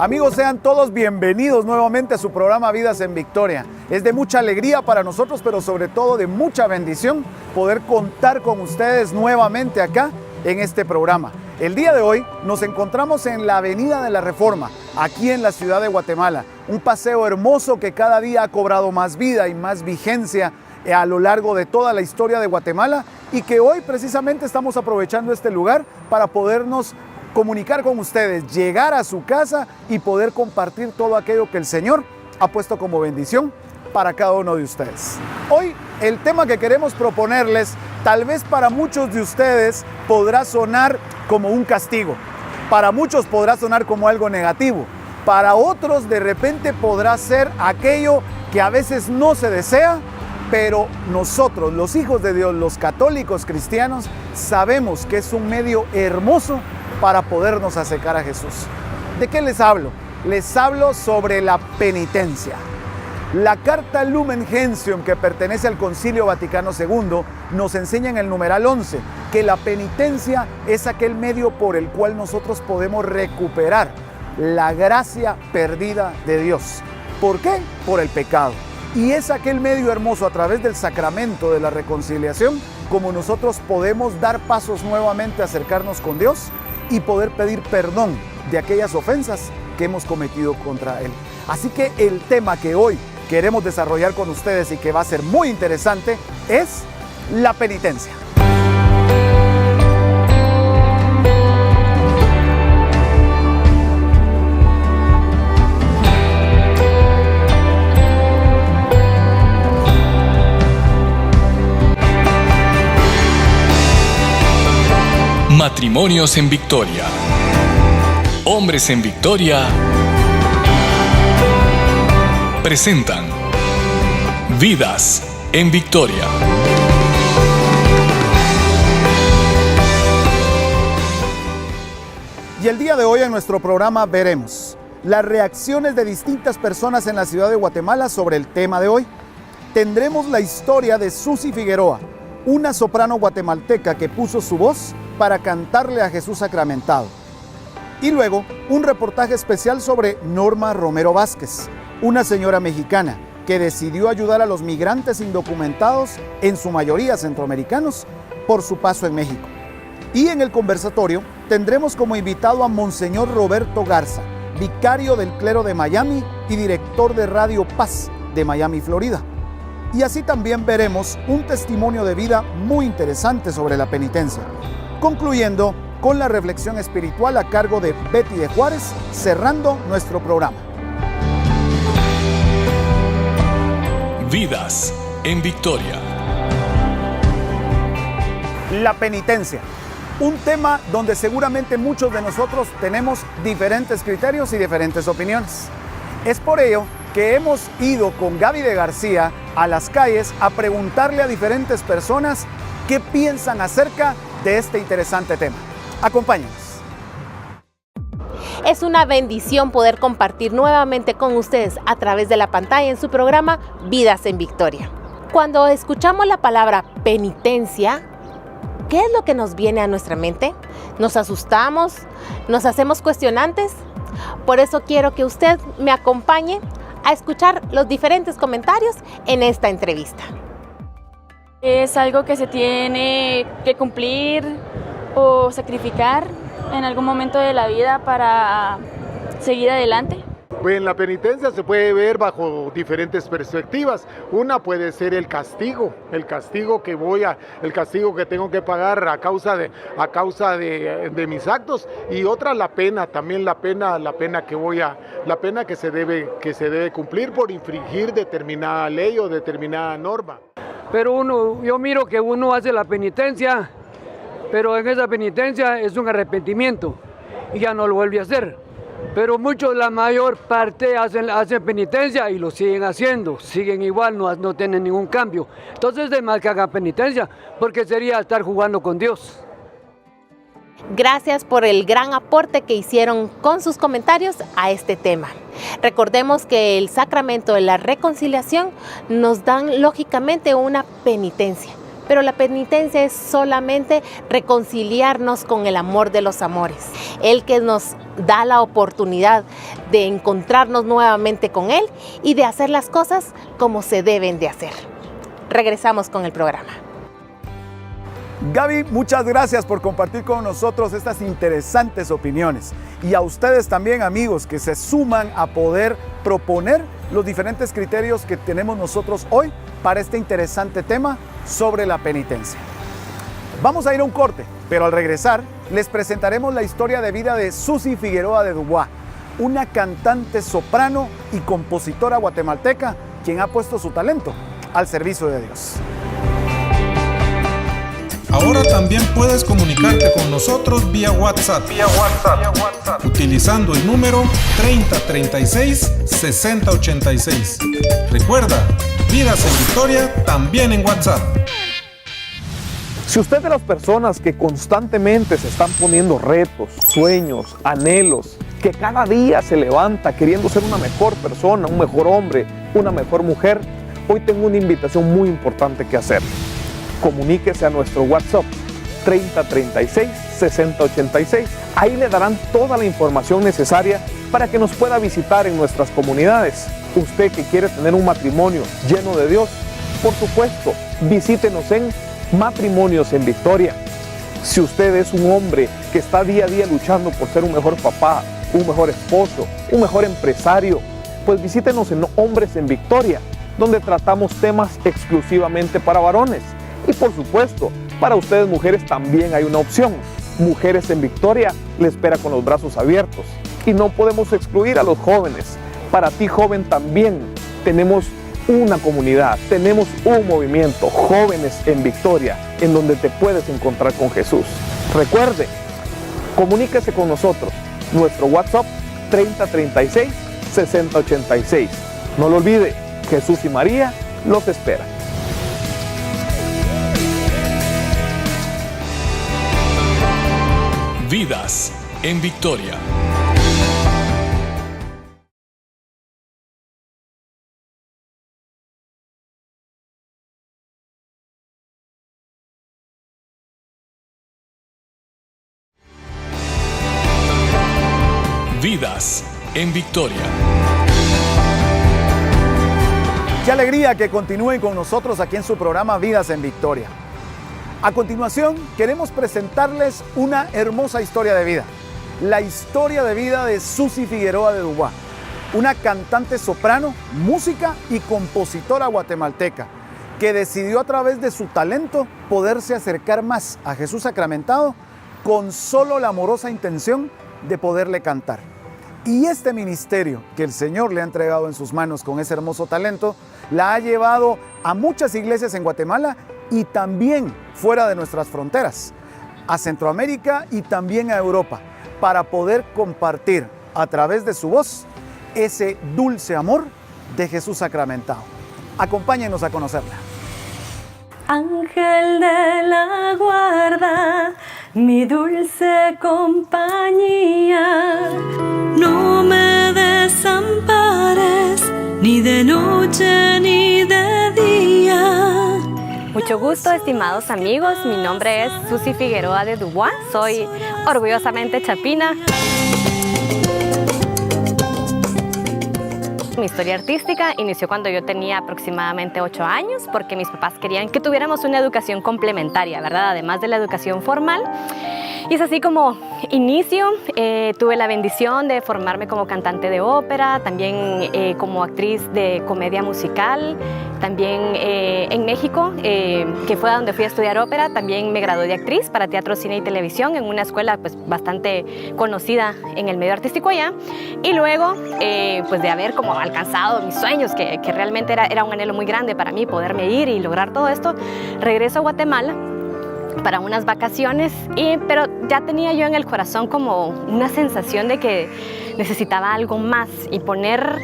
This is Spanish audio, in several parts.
Amigos, sean todos bienvenidos nuevamente a su programa Vidas en Victoria. Es de mucha alegría para nosotros, pero sobre todo de mucha bendición poder contar con ustedes nuevamente acá en este programa. El día de hoy nos encontramos en la Avenida de la Reforma, aquí en la ciudad de Guatemala. Un paseo hermoso que cada día ha cobrado más vida y más vigencia a lo largo de toda la historia de Guatemala y que hoy precisamente estamos aprovechando este lugar para podernos comunicar con ustedes, llegar a su casa y poder compartir todo aquello que el Señor ha puesto como bendición para cada uno de ustedes. Hoy el tema que queremos proponerles, tal vez para muchos de ustedes podrá sonar como un castigo, para muchos podrá sonar como algo negativo, para otros de repente podrá ser aquello que a veces no se desea, pero nosotros, los hijos de Dios, los católicos cristianos, sabemos que es un medio hermoso para podernos acercar a Jesús. ¿De qué les hablo? Les hablo sobre la penitencia. La carta Lumen Gentium, que pertenece al Concilio Vaticano II, nos enseña en el numeral 11 que la penitencia es aquel medio por el cual nosotros podemos recuperar la gracia perdida de Dios. ¿Por qué? Por el pecado. Y es aquel medio hermoso a través del sacramento de la reconciliación como nosotros podemos dar pasos nuevamente a acercarnos con Dios y poder pedir perdón de aquellas ofensas que hemos cometido contra Él. Así que el tema que hoy queremos desarrollar con ustedes y que va a ser muy interesante es la penitencia. Matrimonios en Victoria. Hombres en Victoria presentan Vidas en Victoria. Y el día de hoy en nuestro programa veremos las reacciones de distintas personas en la ciudad de Guatemala sobre el tema de hoy. Tendremos la historia de Susi Figueroa, una soprano guatemalteca que puso su voz para cantarle a Jesús sacramentado. Y luego, un reportaje especial sobre Norma Romero Vázquez, una señora mexicana que decidió ayudar a los migrantes indocumentados, en su mayoría centroamericanos, por su paso en México. Y en el conversatorio tendremos como invitado a Monseñor Roberto Garza, vicario del clero de Miami y director de Radio Paz de Miami, Florida. Y así también veremos un testimonio de vida muy interesante sobre la penitencia, concluyendo con la reflexión espiritual a cargo de Betty de Juárez, cerrando nuestro programa. Vidas en Victoria. La penitencia, un tema donde seguramente muchos de nosotros tenemos diferentes criterios y diferentes opiniones. Es por ello que hemos ido con Gaby de García a las calles a preguntarle a diferentes personas qué piensan acerca de este interesante tema. Acompáñenos. Es una bendición poder compartir nuevamente con ustedes a través de la pantalla en su programa Vidas en Victoria. Cuando escuchamos la palabra penitencia, ¿qué es lo que nos viene a nuestra mente? ¿Nos asustamos? ¿Nos hacemos cuestionantes? Por eso quiero que usted me acompañe a escuchar los diferentes comentarios en esta entrevista. Es algo que se tiene que cumplir o sacrificar en algún momento de la vida para seguir adelante. En la penitencia se puede ver bajo diferentes perspectivas. Una puede ser el castigo que tengo que pagar a causa de mis actos, y otra la pena, también la pena que se debe cumplir por infringir determinada ley o determinada norma. Pero yo miro que uno hace la penitencia, pero en esa penitencia es un arrepentimiento y ya no lo vuelve a hacer. Pero muchos, la mayor parte, hacen penitencia y lo siguen haciendo, siguen igual, no tienen ningún cambio. Entonces es más que hagan penitencia, porque sería estar jugando con Dios. Gracias por el gran aporte que hicieron con sus comentarios a este tema. Recordemos que el sacramento de la reconciliación nos dan lógicamente una penitencia, pero la penitencia es solamente reconciliarnos con el amor de los amores, el que nos da la oportunidad de encontrarnos nuevamente con Él y de hacer las cosas como se deben de hacer. Regresamos con el programa. Gaby, muchas gracias por compartir con nosotros estas interesantes opiniones. Y a ustedes también, amigos, que se suman a poder proponer los diferentes criterios que tenemos nosotros hoy para este interesante tema sobre la penitencia. Vamos a ir a un corte, pero al regresar les presentaremos la historia de vida de Susi Figueroa de Dubois, una cantante soprano y compositora guatemalteca quien ha puesto su talento al servicio de Dios. Ahora también puedes comunicarte con nosotros vía WhatsApp. Utilizando el número 3036-6086. Recuerda, Vidas en Victoria también en WhatsApp. Si usted es de las personas que constantemente se están poniendo retos, sueños, anhelos, que cada día se levanta queriendo ser una mejor persona, un mejor hombre, una mejor mujer, hoy tengo una invitación muy importante que hacer. Comuníquese a nuestro WhatsApp 3036-6086. Ahí le darán toda la información necesaria para que nos pueda visitar en nuestras comunidades. Usted que quiere tener un matrimonio lleno de Dios, por supuesto, visítenos en Matrimonios en Victoria. Si usted es un hombre que está día a día luchando por ser un mejor papá, un mejor esposo, un mejor empresario, pues visítenos en Hombres en Victoria, donde tratamos temas exclusivamente para varones. Y por supuesto, para ustedes mujeres también hay una opción. Mujeres en Victoria le espera con los brazos abiertos. Y no podemos excluir a los jóvenes. Para ti, joven, también tenemos una comunidad, tenemos un movimiento, Jóvenes en Victoria, en donde te puedes encontrar con Jesús. Recuerde, comuníquese con nosotros. Nuestro WhatsApp 3036-6086. No lo olvide, Jesús y María los esperan. Vidas en Victoria. Vidas en Victoria. Qué alegría que continúen con nosotros aquí en su programa Vidas en Victoria. A continuación, queremos presentarles una hermosa historia de vida. La historia de vida de Susi Figueroa de Dubois, una cantante soprano, música y compositora guatemalteca, que decidió a través de su talento poderse acercar más a Jesús sacramentado con solo la amorosa intención de poderle cantar. Y este ministerio que el Señor le ha entregado en sus manos con ese hermoso talento, la ha llevado a muchas iglesias en Guatemala y también fuera de nuestras fronteras, a Centroamérica y también a Europa, para poder compartir a través de su voz ese dulce amor de Jesús sacramentado. Acompáñenos a conocerla. Ángel de la guarda, mi dulce compañía, no me desampares, ni de noche ni de día. Mucho gusto, estimados amigos. Mi nombre es Susi Figueroa de Dubois. Soy orgullosamente chapina. Mi historia artística inició cuando yo tenía aproximadamente 8 años, porque mis papás querían que tuviéramos una educación complementaria, ¿verdad? Además de la educación formal. Y es así como inicio. Tuve la bendición de formarme como cantante de ópera, también como actriz de comedia musical. También en México, que fue a donde fui a estudiar ópera, también me gradué de actriz para teatro, cine y televisión en una escuela pues, bastante conocida en el medio artístico allá. Y luego, pues de haber como alcanzado mis sueños, que realmente era un anhelo muy grande para mí poderme ir y lograr todo esto, regreso a Guatemala para unas vacaciones, pero ya tenía yo en el corazón como una sensación de que necesitaba algo más y poner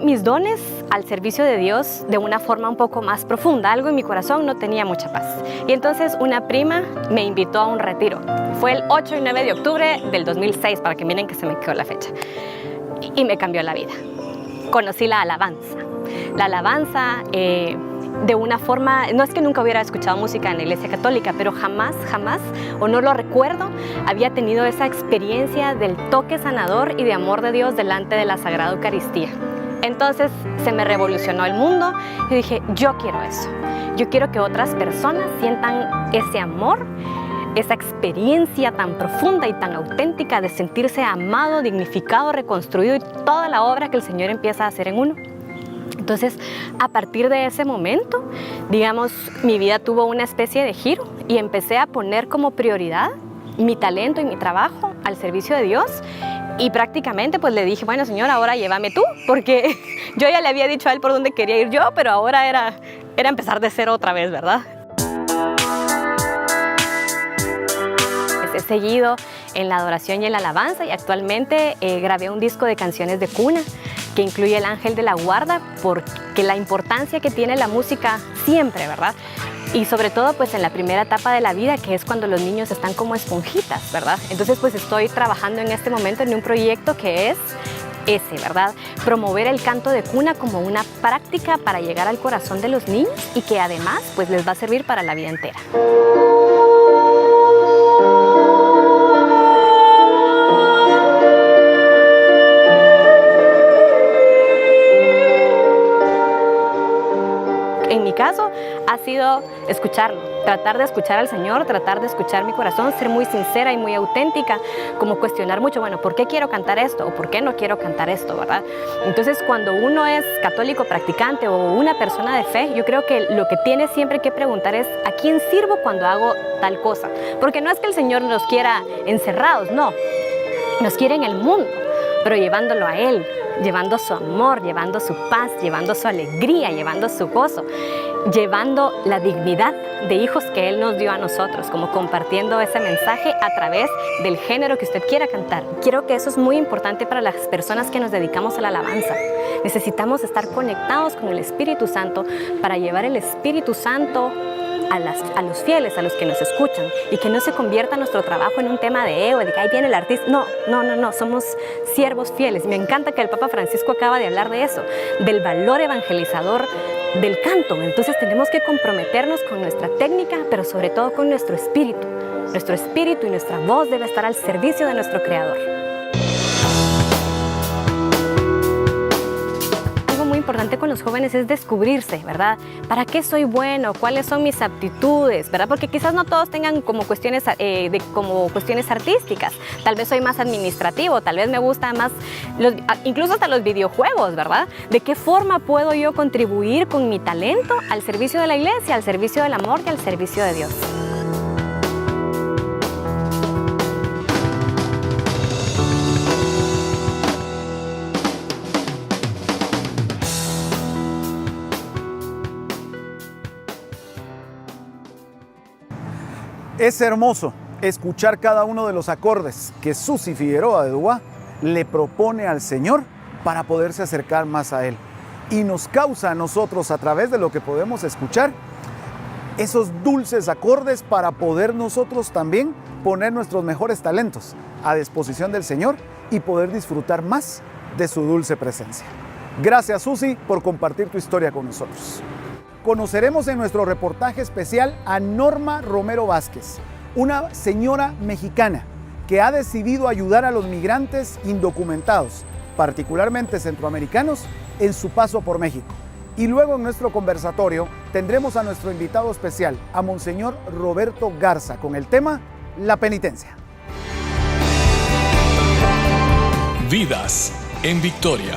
mis dones al servicio de Dios de una forma un poco más profunda. Algo en mi corazón no tenía mucha paz. Y entonces una prima me invitó a un retiro. Fue el 8 y 9 de octubre del 2006, para que miren que se me quedó la fecha. Y me cambió la vida. Conocí la alabanza. La alabanza de una forma, no es que nunca hubiera escuchado música en la Iglesia Católica, pero jamás, o no lo recuerdo, había tenido esa experiencia del toque sanador y de amor de Dios delante de la Sagrada Eucaristía. Entonces se me revolucionó el mundo y dije, yo quiero eso. Yo quiero que otras personas sientan ese amor, esa experiencia tan profunda y tan auténtica de sentirse amado, dignificado, reconstruido y toda la obra que el Señor empieza a hacer en uno. Entonces, a partir de ese momento, digamos, mi vida tuvo una especie de giro y empecé a poner como prioridad mi talento y mi trabajo al servicio de Dios. Y prácticamente pues le dije, bueno, Señor, ahora llévame tú, porque yo ya le había dicho a Él por dónde quería ir yo, pero ahora era empezar de cero otra vez, ¿verdad? He seguido en la adoración y en la alabanza y actualmente grabé un disco de canciones de cuna que incluye El Ángel de la Guarda, porque la importancia que tiene la música siempre, ¿verdad? Y sobre todo pues en la primera etapa de la vida, que es cuando los niños están como esponjitas, ¿verdad? Entonces pues estoy trabajando en este momento en un proyecto que es ese, ¿verdad? Promover el canto de cuna como una práctica para llegar al corazón de los niños y que además pues les va a servir para la vida entera. En mi caso ha sido escucharlo, tratar de escuchar al Señor, tratar de escuchar mi corazón, ser muy sincera y muy auténtica, como cuestionar mucho, bueno, ¿por qué quiero cantar esto? ¿O por qué no quiero cantar esto? ¿Verdad? Entonces, cuando uno es católico practicante o una persona de fe, yo creo que lo que tiene siempre que preguntar es ¿a quién sirvo cuando hago tal cosa? Porque no es que el Señor nos quiera encerrados, no, nos quiere en el mundo, pero llevándolo a Él, llevando su amor, llevando su paz, llevando su alegría, llevando su gozo, llevando la dignidad de hijos que Él nos dio a nosotros, como compartiendo ese mensaje a través del género que usted quiera cantar. Creo que eso es muy importante para las personas que nos dedicamos a la alabanza. Necesitamos estar conectados con el Espíritu Santo para llevar el Espíritu Santo a los fieles, a los que nos escuchan, y que no se convierta nuestro trabajo en un tema de ego, de que ahí viene el artista. No, somos siervos fieles. Me encanta que el Papa Francisco acaba de hablar de eso, del valor evangelizador del canto. Entonces tenemos que comprometernos con nuestra técnica, pero sobre todo con nuestro espíritu. Nuestro espíritu y nuestra voz debe estar al servicio de nuestro Creador. Importante con los jóvenes es descubrirse, ¿verdad? ¿Para qué soy bueno? ¿Cuáles son mis aptitudes? ¿Verdad? Porque quizás no todos tengan como cuestiones artísticas. Tal vez soy más administrativo, tal vez me gusta más, incluso hasta los videojuegos, ¿verdad? ¿De qué forma puedo yo contribuir con mi talento al servicio de la iglesia, al servicio del amor y al servicio de Dios? Es hermoso escuchar cada uno de los acordes que Susi Figueroa de Dubá le propone al Señor para poderse acercar más a Él. Y nos causa a nosotros, a través de lo que podemos escuchar, esos dulces acordes para poder nosotros también poner nuestros mejores talentos a disposición del Señor y poder disfrutar más de su dulce presencia. Gracias, Susi, por compartir tu historia con nosotros. Conoceremos en nuestro reportaje especial a Norma Romero Vázquez, una señora mexicana que ha decidido ayudar a los migrantes indocumentados, particularmente centroamericanos, en su paso por México. Y luego en nuestro conversatorio tendremos a nuestro invitado especial, a Monseñor Roberto Garza, con el tema La penitencia. Vidas en Victoria.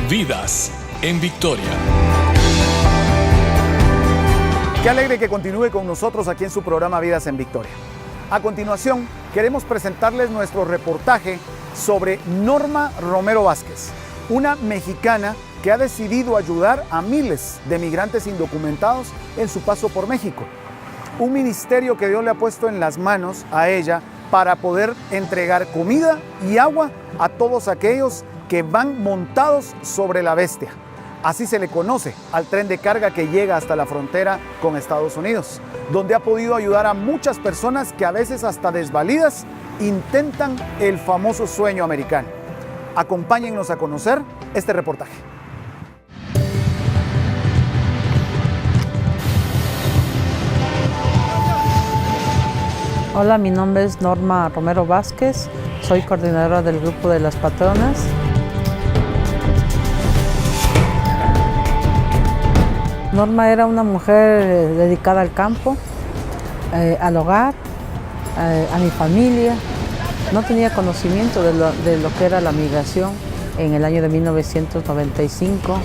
Vidas en Victoria. Qué alegre que continúe con nosotros aquí en su programa Vidas en Victoria. A continuación, queremos presentarles nuestro reportaje sobre Norma Romero Vázquez, una mexicana que ha decidido ayudar a miles de migrantes indocumentados en su paso por México. Un ministerio que Dios le ha puesto en las manos a ella para poder entregar comida y agua a todos aquellos que van montados sobre la bestia, Así se le conoce al tren de carga que llega hasta la frontera con Estados Unidos, donde ha podido ayudar a muchas personas que a veces hasta desvalidas intentan el famoso sueño americano. Acompáñennos a conocer este reportaje. Hola, mi nombre es Norma Romero Vázquez, soy coordinadora del grupo de las patronas. Norma era una mujer dedicada al campo, al hogar, a mi familia. No tenía conocimiento de lo que era la migración en el año de 1995,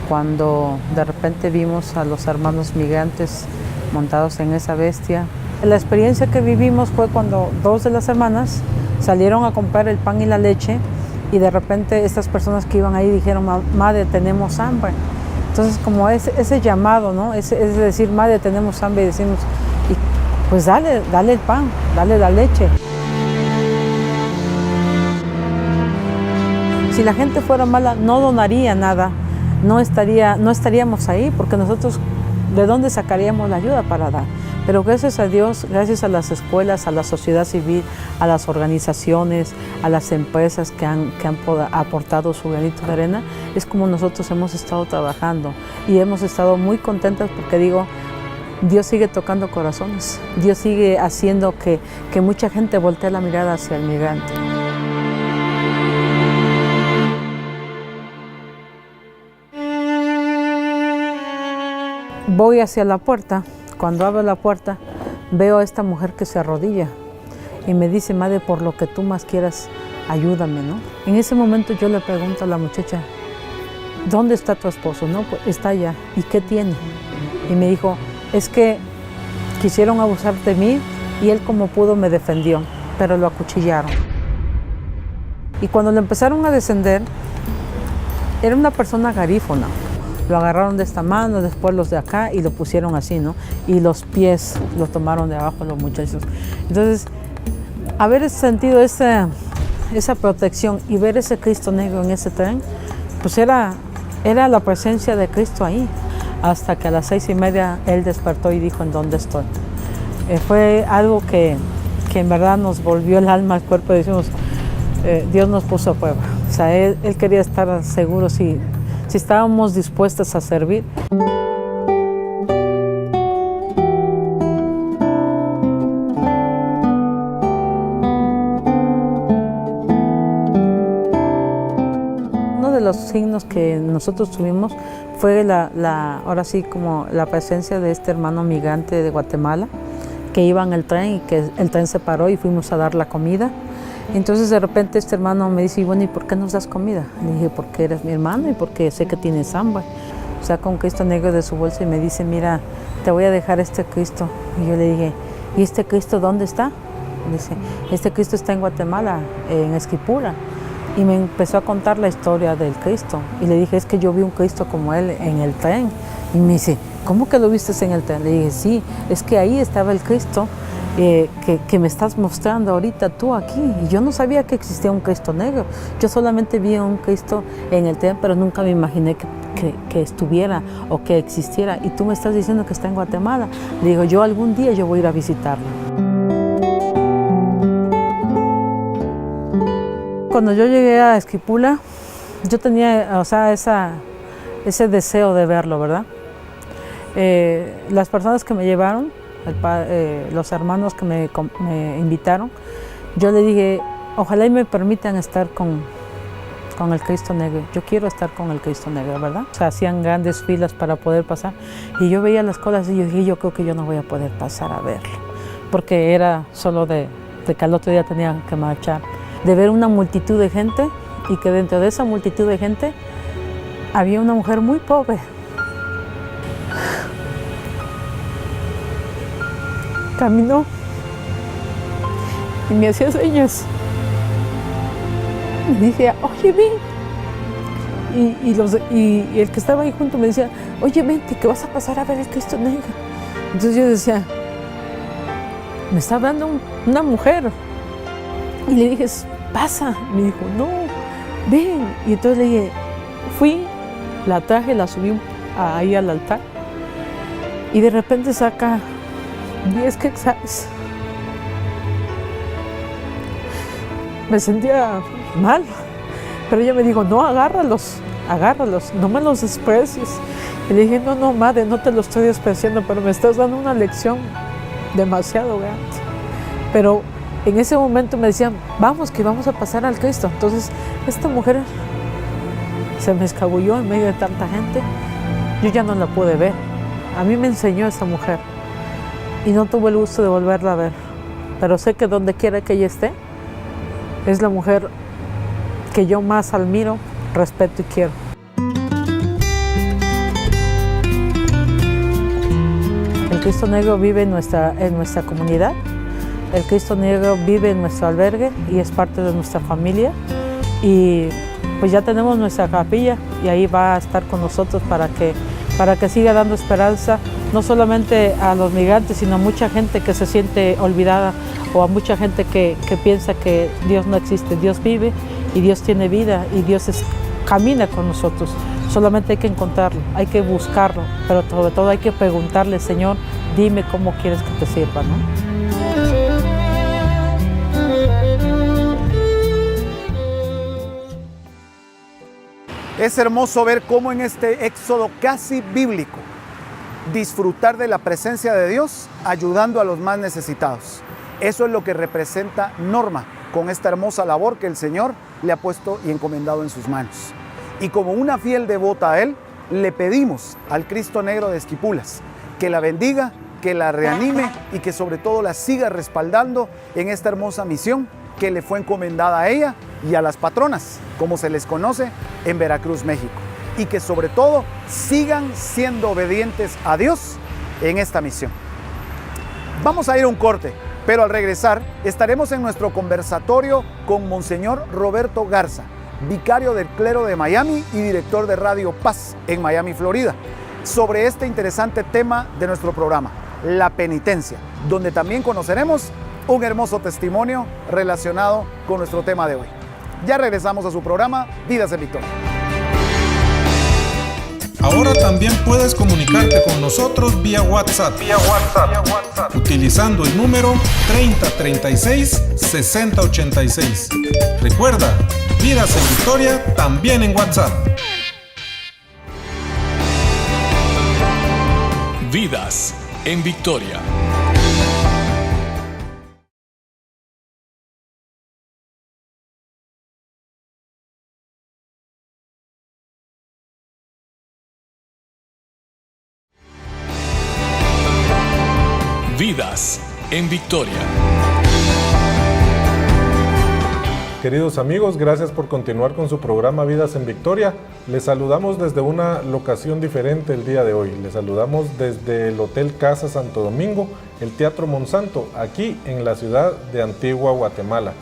cuando de repente vimos a los hermanos migrantes montados en esa bestia. La experiencia que vivimos fue cuando dos de las hermanas salieron a comprar el pan y la leche y de repente estas personas que iban ahí dijeron: madre, tenemos hambre. Entonces, como ese llamado, ¿no? Es decir, madre, tenemos hambre, y decimos, pues dale el pan, dale la leche. Si la gente fuera mala, no donaría nada, no estaríamos ahí, porque nosotros, ¿de dónde sacaríamos la ayuda para dar? Pero gracias a Dios, gracias a las escuelas, a la sociedad civil, a las organizaciones, a las empresas que han aportado su granito de arena, es como nosotros hemos estado trabajando y hemos estado muy contentas porque digo, Dios sigue tocando corazones, Dios sigue haciendo que mucha gente voltee la mirada hacia el migrante. Voy hacia la puerta. Cuando abro la puerta, veo a esta mujer que se arrodilla y me dice: madre, por lo que tú más quieras, ayúdame, ¿no? En ese momento yo le pregunto a la muchacha: ¿dónde está tu esposo? No, pues está allá. ¿Y qué tiene? Y me dijo: es que quisieron abusar de mí y él como pudo me defendió, pero lo acuchillaron. Y cuando lo empezaron a descender, era una persona garífuna. Lo agarraron de esta mano, después los de acá y lo pusieron así, ¿no? Y los pies lo tomaron de abajo los muchachos. Entonces, haber sentido esa protección y ver ese Cristo negro en ese tren, pues era la presencia de Cristo ahí. Hasta que a las 6:30 él despertó y dijo: ¿en dónde estoy? Fue algo que en verdad nos volvió el alma al cuerpo. Decimos, Dios nos puso a prueba. O sea, él quería estar seguro si estábamos dispuestas a servir. Uno de los signos que nosotros tuvimos fue ahora sí como la presencia de este hermano migrante de Guatemala que iba en el tren y que el tren se paró y fuimos a dar la comida. Entonces de repente este hermano me dice: bueno, ¿y por qué nos das comida? Le dije: porque eres mi hermano y porque sé que tienes hambre. Saca un Cristo negro de su bolsa y me dice: mira, te voy a dejar este Cristo. Y yo le dije: ¿y este Cristo dónde está? Dice: este Cristo está en Guatemala, en Esquipula. Y me empezó a contar la historia del Cristo. Y le dije: es que yo vi un Cristo como él en el tren. Y me dice: ¿cómo que lo viste en el tren? Le dije: sí, es que ahí estaba el Cristo que me estás mostrando ahorita tú aquí. Y yo no sabía que existía un Cristo negro. Yo solamente vi un Cristo en el tren, pero nunca me imaginé que estuviera o que existiera. Y tú me estás diciendo que está en Guatemala. Le digo: yo algún día yo voy a ir a visitarlo. Cuando yo llegué a Esquipula, yo tenía, o sea, ese deseo de verlo, ¿verdad? Las personas que me llevaron, los hermanos que me invitaron, yo le dije: ojalá y me permitan estar con el Cristo negro. Yo quiero estar con el Cristo negro, ¿verdad? O sea, hacían grandes filas para poder pasar. Y yo veía las colas y yo dije: yo creo que yo no voy a poder pasar a verlo. Porque era solo de que al otro día tenía que marchar. De ver una multitud de gente y que dentro de esa multitud de gente había una mujer muy pobre. Caminó y me hacía señas. Me decía: oye, ven. Y el que estaba ahí junto me decía: oye, vente, que vas a pasar a ver el Cristo negro. Entonces yo decía: me está hablando una mujer. Y le dije: pasa. Me dijo: no, ven. Y entonces le dije, fui La traje, la subí ahí al altar y de repente saca 10 quetzales. Me sentía mal, pero ella me dijo, no, agárralos, no me los desprecies. Y le dije, no, madre, no te lo estoy despreciando, pero me estás dando una lección demasiado grande. Pero en ese momento me decían, vamos, que vamos a pasar al Cristo. Entonces, esta mujer se me escabulló en medio de tanta gente. Yo ya no la pude ver. A mí me enseñó esa mujer y no tuve el gusto de volverla a ver. Pero sé que donde quiera que ella esté, es la mujer que yo más admiro, respeto y quiero. El Cristo Negro vive en nuestra comunidad. El Cristo Negro vive en nuestro albergue y es parte de nuestra familia. Y pues ya tenemos nuestra capilla y ahí va a estar con nosotros para que siga dando esperanza, no solamente a los migrantes, sino a mucha gente que se siente olvidada o a mucha gente que piensa que Dios no existe. Dios vive y Dios tiene vida y Dios camina con nosotros. Solamente hay que encontrarlo, hay que buscarlo, pero sobre todo hay que preguntarle, Señor, dime cómo quieres que te sirva, ¿no? Es hermoso ver cómo en este éxodo casi bíblico, disfrutar de la presencia de Dios ayudando a los más necesitados. Eso es lo que representa Norma con esta hermosa labor que el Señor le ha puesto y encomendado en sus manos. Y como una fiel devota a Él, le pedimos al Cristo Negro de Esquipulas que la bendiga, que la reanime y que sobre todo la siga respaldando en esta hermosa misión que le fue encomendada a ella y a las patronas, como se les conoce en Veracruz, México. Y que sobre todo sigan siendo obedientes a Dios en esta misión. Vamos a ir a un corte, pero al regresar estaremos en nuestro conversatorio con Monseñor Roberto Garza, vicario del clero de Miami y director de Radio Paz en Miami, Florida, sobre este interesante tema de nuestro programa, la penitencia, donde también conoceremos un hermoso testimonio relacionado con nuestro tema de hoy. Ya regresamos a su programa Vidas en Victoria. Ahora también puedes comunicarte con nosotros vía WhatsApp. Utilizando el número 3036-6086. Recuerda, Vidas en Victoria también en WhatsApp. Vidas en Victoria. Vidas en Victoria. Queridos amigos, gracias por continuar con su programa Vidas en Victoria. Les saludamos desde una locación diferente el día de hoy. Les saludamos desde el Hotel Casa Santo Domingo, el Teatro Monsanto, aquí en la ciudad de Antigua, Guatemala.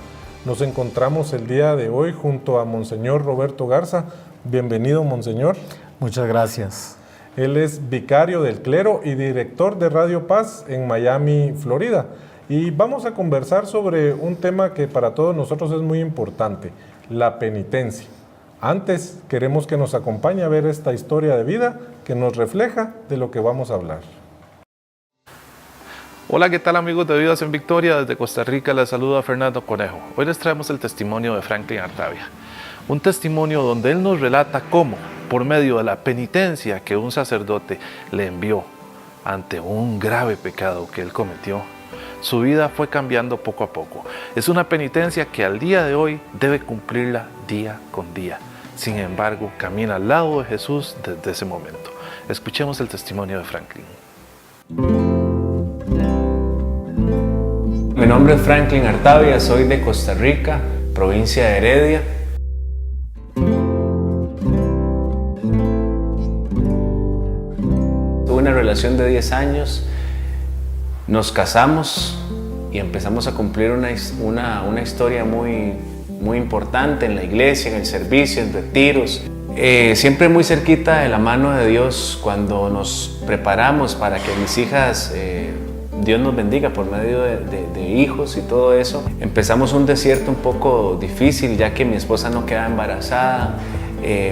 Nos encontramos el día de hoy junto a Monseñor Roberto Garza. Bienvenido, Monseñor. Muchas gracias. Él es vicario del clero y director de Radio Paz en Miami, Florida. Y vamos a conversar sobre un tema que para todos nosotros es muy importante, la penitencia. Antes queremos que nos acompañe a ver esta historia de vida que nos refleja de lo que vamos a hablar. Hola, ¿qué tal amigos de Vidas en Victoria? Desde Costa Rica les saluda Fernando Conejo. Hoy les traemos el testimonio de Franklin Artavia. Un testimonio donde él nos relata cómo, por medio de la penitencia que un sacerdote le envió ante un grave pecado que él cometió, su vida fue cambiando poco a poco. Es una penitencia que al día de hoy debe cumplirla día con día. Sin embargo, camina al lado de Jesús desde ese momento. Escuchemos el testimonio de Franklin. Mi nombre es Franklin Artavia, soy de Costa Rica, provincia de Heredia. Tuve una relación de 10 años, nos casamos y empezamos a cumplir una historia muy importante en la iglesia, en el servicio, en retiros. Siempre muy cerquita de la mano de Dios cuando nos preparamos para que mis hijas, Dios nos bendiga por medio de hijos y todo eso. Empezamos un desierto un poco difícil ya que mi esposa no quedaba embarazada.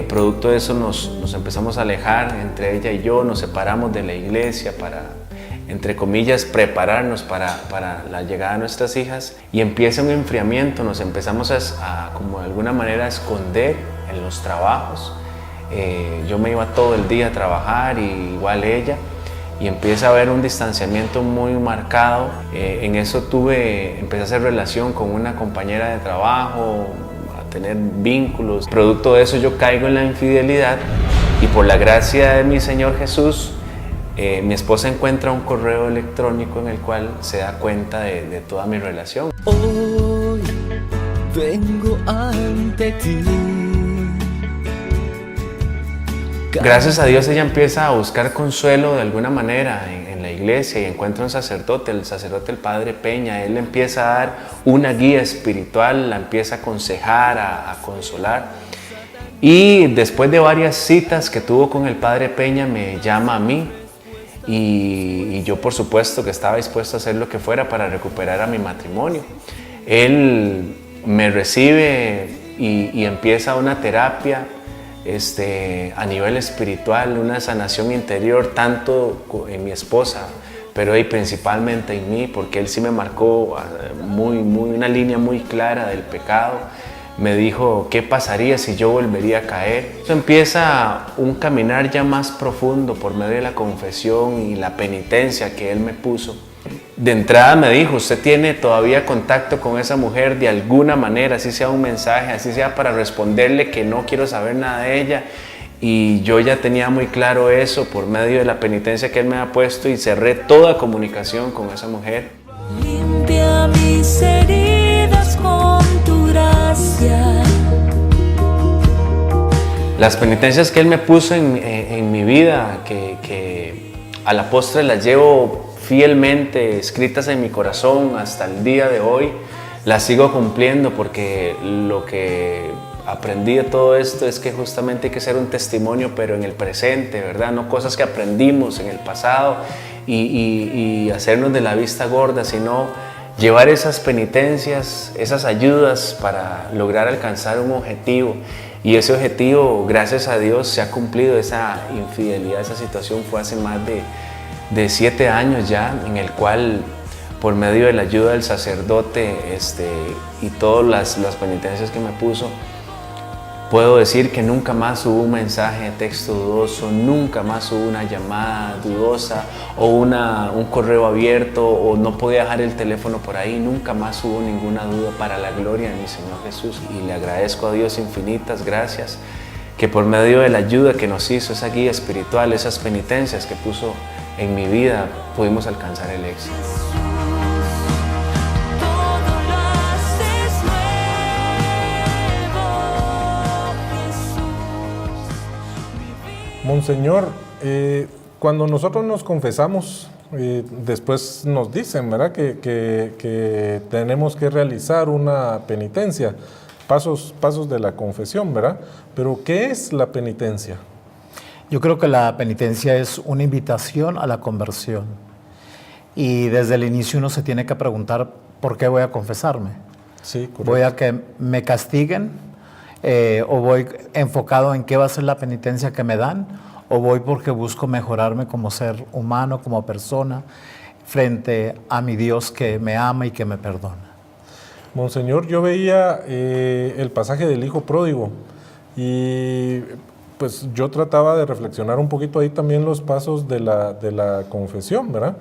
Producto de eso nos empezamos a alejar entre ella y yo, nos separamos de la iglesia para, entre comillas, prepararnos para la llegada de nuestras hijas, y empieza un enfriamiento, nos empezamos a como de alguna manera a esconder en los trabajos. Yo me iba todo el día a trabajar y igual ella, y empieza a haber un distanciamiento muy marcado. En eso empecé a hacer relación con una compañera de trabajo, a tener vínculos. Producto de eso yo caigo en la infidelidad, y por la gracia de mi Señor Jesús, mi esposa encuentra un correo electrónico en el cual se da cuenta de toda mi relación. Hoy vengo ante ti. Gracias a Dios ella empieza a buscar consuelo de alguna manera en la iglesia y encuentra un sacerdote, el sacerdote el Padre Peña. Él le empieza a dar una guía espiritual, la empieza a aconsejar, a consolar. Y después de varias citas que tuvo con el Padre Peña, me llama a mí. Y yo por supuesto que estaba dispuesto a hacer lo que fuera para recuperar a mi matrimonio. Él me recibe y empieza una terapia a nivel espiritual, una sanación interior, tanto en mi esposa, pero principalmente en mí, porque él sí me marcó una línea muy clara del pecado. Me dijo qué pasaría si yo volvería a caer. Eso empieza un caminar ya más profundo por medio de la confesión y la penitencia que él me puso. De entrada me dijo: usted tiene todavía contacto con esa mujer de alguna manera, así sea un mensaje, así sea para responderle que no quiero saber nada de ella. Y yo ya tenía muy claro eso por medio de la penitencia que él me ha puesto, y cerré toda comunicación con esa mujer. Limpia mis heridas con tu gracia. Las penitencias que él me puso en mi vida, que a la postre las llevo fielmente escritas en mi corazón hasta el día de hoy, las sigo cumpliendo, porque lo que aprendí de todo esto es que justamente hay que ser un testimonio, pero en el presente, ¿verdad? No cosas que aprendimos en el pasado y hacernos de la vista gorda, sino llevar esas penitencias, esas ayudas para lograr alcanzar un objetivo. Y ese objetivo, gracias a Dios, se ha cumplido. Esa infidelidad, esa situación fue hace más de 7 años ya, en el cual, por medio de la ayuda del sacerdote y todas las penitencias que me puso, puedo decir que nunca más hubo un mensaje de texto dudoso, nunca más hubo una llamada dudosa o un correo abierto, o no podía dejar el teléfono por ahí. Nunca más hubo ninguna duda, para la gloria de mi Señor Jesús. Y le agradezco a Dios infinitas gracias, que por medio de la ayuda que nos hizo, esa guía espiritual, esas penitencias que puso en mi vida, pudimos alcanzar el éxito. Monseñor, cuando nosotros nos confesamos, después nos dicen, ¿verdad?, que tenemos que realizar una penitencia, pasos de la confesión, ¿verdad? Pero ¿qué es la penitencia? Yo creo que la penitencia es una invitación a la conversión. Y desde el inicio uno se tiene que preguntar: ¿por qué voy a confesarme? Sí, correcto. ¿Voy a que me castiguen? ¿O voy enfocado en qué va a ser la penitencia que me dan? ¿O voy porque busco mejorarme como ser humano, como persona, frente a mi Dios que me ama y que me perdona? Monseñor, yo veía el pasaje del Hijo Pródigo, y pues yo trataba de reflexionar un poquito ahí también los pasos de la confesión, ¿verdad?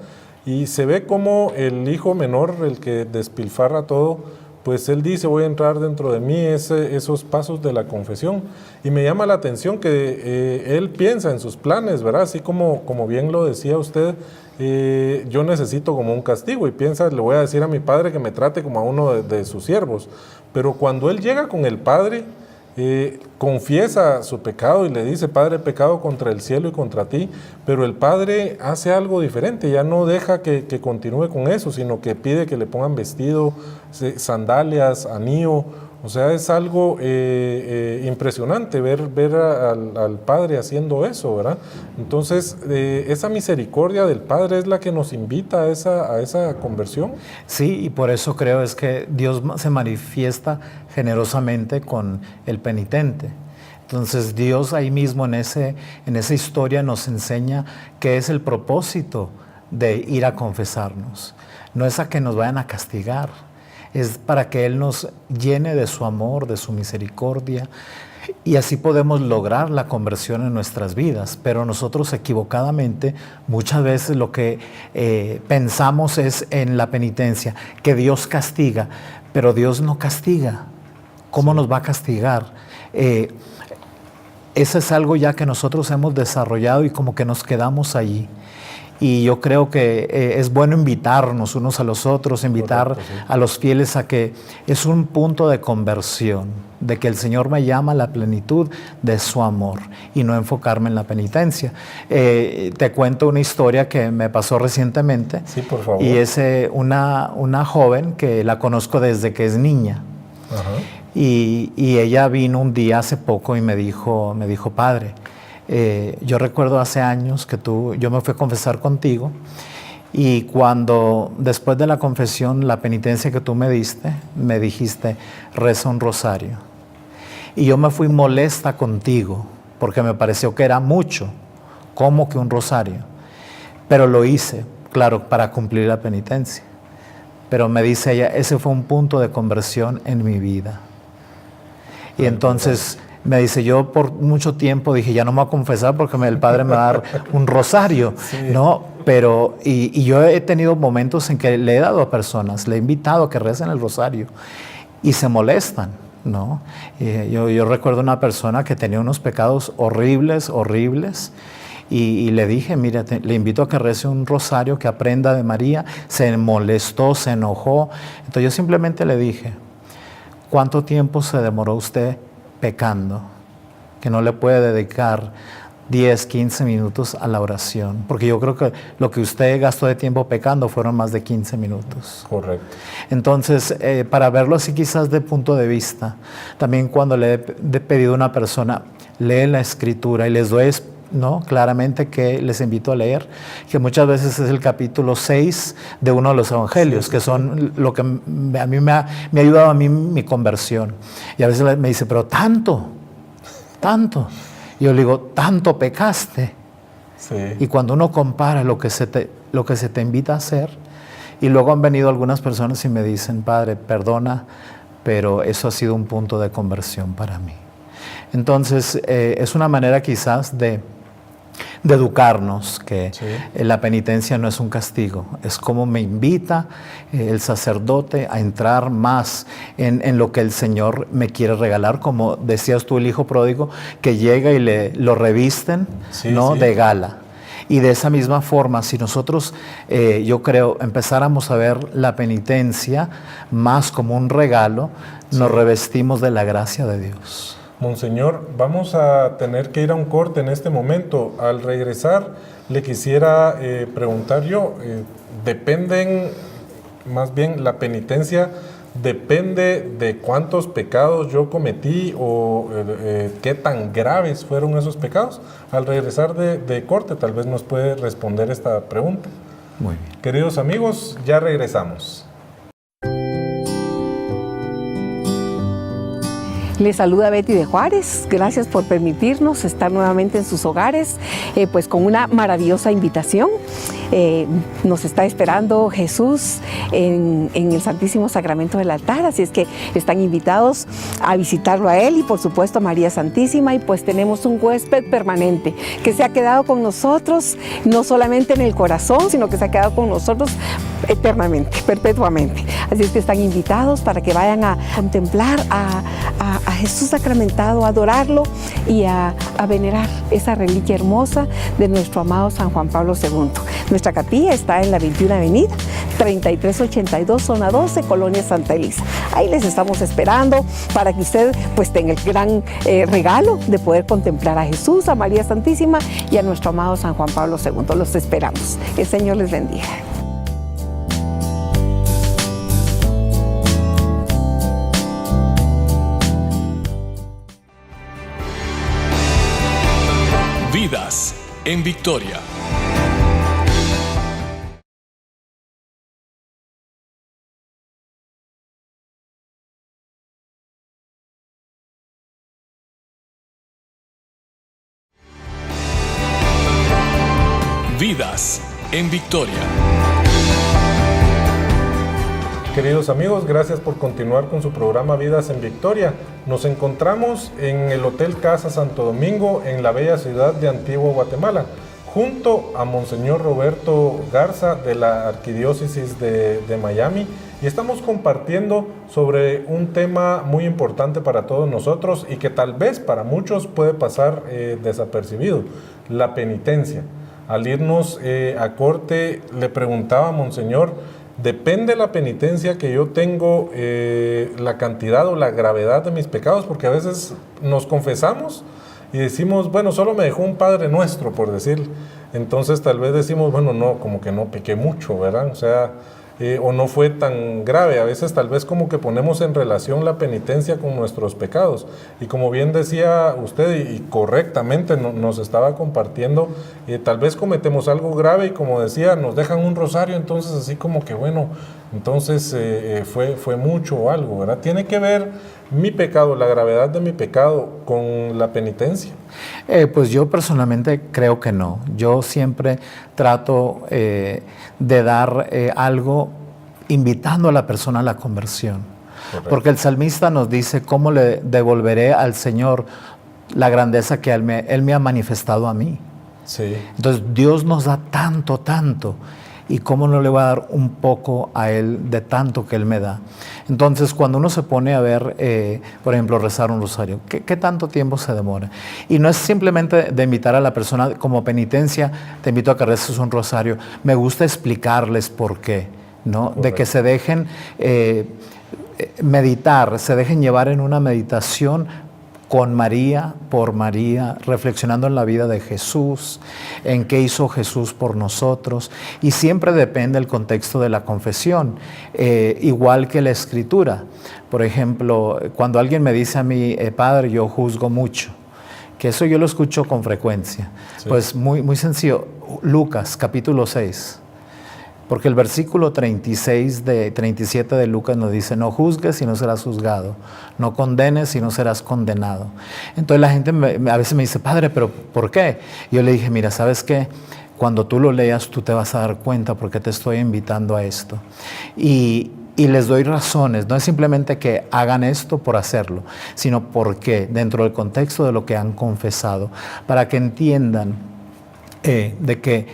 Y se ve como el hijo menor, el que despilfarra todo, pues él dice: voy a entrar dentro de mí, esos pasos de la confesión. Y me llama la atención que él piensa en sus planes, ¿verdad? Así como bien lo decía usted, yo necesito como un castigo, y piensa: le voy a decir a mi padre que me trate como a uno de sus siervos. Pero cuando él llega con el padre, confiesa su pecado y le dice: Padre, he pecado contra el cielo y contra ti. Pero el padre hace algo diferente, ya no deja que continúe con eso, sino que pide que le pongan vestido, sandalias, anillo. O sea, es algo impresionante ver al Padre haciendo eso, ¿verdad? Entonces, esa misericordia del Padre es la que nos invita a esa conversión. Sí, y por eso creo es que Dios se manifiesta generosamente con el penitente. Entonces Dios ahí mismo en esa historia nos enseña qué es el propósito de ir a confesarnos. No es a que nos vayan a castigar, es para que Él nos llene de su amor, de su misericordia, y así podemos lograr la conversión en nuestras vidas. Pero nosotros equivocadamente muchas veces lo que pensamos es en la penitencia, que Dios castiga, pero Dios no castiga. ¿Cómo nos va a castigar? Eso es algo ya que nosotros hemos desarrollado y como que nos quedamos allí. Y yo creo que es bueno invitarnos unos a los otros, invitar a los fieles a que es un punto de conversión, de que el Señor me llama a la plenitud de su amor y no enfocarme en la penitencia. Te cuento una historia que me pasó recientemente. Sí, por favor. Y es una joven que la conozco desde que es niña. Ajá. Y ella vino un día hace poco y me dijo, padre, yo recuerdo hace años que yo me fui a confesar contigo y cuando después de la confesión, la penitencia que tú me diste, me dijiste, reza un rosario. Y yo me fui molesta contigo porque me pareció que era mucho, como que un rosario. Pero lo hice, claro, para cumplir la penitencia. Pero me dice ella, ese fue un punto de conversión en mi vida. Y entonces me dice, yo por mucho tiempo dije, ya no me voy a confesar porque el Padre me va a dar un rosario, sí. ¿No? Pero, y yo he tenido momentos en que le he dado a personas, le he invitado a que recen el rosario y se molestan, ¿no? Yo recuerdo una persona que tenía unos pecados horribles, y le dije, mira, le invito a que rece un rosario, que aprenda de María. Se molestó, se enojó. Entonces yo simplemente le dije, ¿cuánto tiempo se demoró usted pecando? Que no le puede dedicar 10, 15 minutos a la oración. Porque yo creo que lo que usted gastó de tiempo pecando fueron más de 15 minutos. Correcto. Entonces, para verlo así quizás de punto de vista, también cuando le he pedido a una persona, lee la Escritura y les doy claramente que les invito a leer, que muchas veces es el capítulo 6 de uno de los evangelios, que son lo que a mí me ha ayudado a mí mi conversión. Y a veces me dice, pero tanto. Y yo le digo, tanto pecaste. Sí. Y cuando uno compara lo que se te invita a hacer, y luego han venido algunas personas y me dicen, Padre, perdona, pero eso ha sido un punto de conversión para mí. Entonces, es una manera quizás de educarnos, que la penitencia no es un castigo, es como me invita el sacerdote a entrar más en lo que el Señor me quiere regalar, como decías tú, el hijo pródigo, que llega y lo revisten, de gala. Y de esa misma forma, si nosotros, yo creo, empezáramos a ver la penitencia más como un regalo, nos revestimos de la gracia de Dios. Monseñor, vamos a tener que ir a un corte en este momento. Al regresar, le quisiera preguntar yo, más bien la penitencia depende de cuántos pecados yo cometí o qué tan graves fueron esos pecados. Al regresar de corte, tal vez nos puede responder esta pregunta. Muy bien. Queridos amigos, ya regresamos. Les saluda Betty de Juárez. Gracias por permitirnos estar nuevamente en sus hogares, pues con una maravillosa invitación. Nos está esperando Jesús en el Santísimo Sacramento del altar, así es que están invitados a visitarlo a Él y por supuesto a María Santísima, y pues tenemos un huésped permanente que se ha quedado con nosotros, no solamente en el corazón, sino que se ha quedado con nosotros eternamente, perpetuamente. Así es que están invitados para que vayan a contemplar a Jesús sacramentado, a adorarlo y a venerar esa reliquia hermosa de nuestro amado San Juan Pablo II. Nuestra capilla está en la 21 Avenida, 3382, zona 12, Colonia Santa Elisa. Ahí les estamos esperando para que usted pues tenga el gran regalo de poder contemplar a Jesús, a María Santísima y a nuestro amado San Juan Pablo II. Los esperamos. El Señor les bendiga. Vidas en Victoria. Vidas en Victoria. Queridos amigos, gracias por continuar con su programa Vidas en Victoria. Nos encontramos en el Hotel Casa Santo Domingo, en la bella ciudad de Antigua Guatemala, junto a Monseñor Roberto Garza de la Arquidiócesis de Miami, y estamos compartiendo sobre un tema muy importante para todos nosotros y que tal vez para muchos puede pasar desapercibido: la penitencia. Al irnos a corte le preguntaba a Monseñor, ¿depende la penitencia que yo tengo la cantidad o la gravedad de mis pecados? Porque a veces nos confesamos y decimos, bueno, solo me dejó un Padre Nuestro, por decir. Entonces tal vez decimos, bueno, no, como que no pequé mucho, ¿verdad? O sea, o no fue tan grave. A veces tal vez como que ponemos en relación la penitencia con nuestros pecados. Y como bien decía usted, y correctamente nos estaba compartiendo, tal vez cometemos algo grave y, como decía, nos dejan un rosario, entonces así como que, bueno, entonces fue mucho o algo, ¿verdad? Tiene que ver mi pecado, la gravedad de mi pecado, con la penitencia. Pues yo personalmente creo que no. Yo siempre trato de dar algo invitando a la persona a la conversión. Correcto. Porque el salmista nos dice, ¿cómo le devolveré al Señor la grandeza que Él me ha manifestado a mí? Sí. Entonces Dios nos da tanto, tanto. ¿Y cómo no le va a dar un poco a Él de tanto que Él me da? Entonces, cuando uno se pone a ver, por ejemplo, rezar un rosario, ¿qué tanto tiempo se demora? Y no es simplemente de invitar a la persona como penitencia, te invito a que reces un rosario. Me gusta explicarles por qué, ¿no? Correcto. De que se dejen meditar, se dejen llevar en una meditación con María, por María, reflexionando en la vida de Jesús, en qué hizo Jesús por nosotros, y siempre depende el contexto de la confesión, igual que la Escritura. Por ejemplo, cuando alguien me dice a mí, Padre, yo juzgo mucho, que eso yo lo escucho con frecuencia, sí. Pues muy sencillo, Lucas capítulo 6. Porque el versículo 37 de Lucas nos dice, no juzgues y no serás juzgado, no condenes y no serás condenado. Entonces la gente a veces me dice, Padre, ¿pero por qué? Yo le dije, mira, ¿sabes qué? Cuando tú lo leas, tú te vas a dar cuenta porque te estoy invitando a esto. Y les doy razones, no es simplemente que hagan esto por hacerlo, sino porque dentro del contexto de lo que han confesado, para que entiendan de que,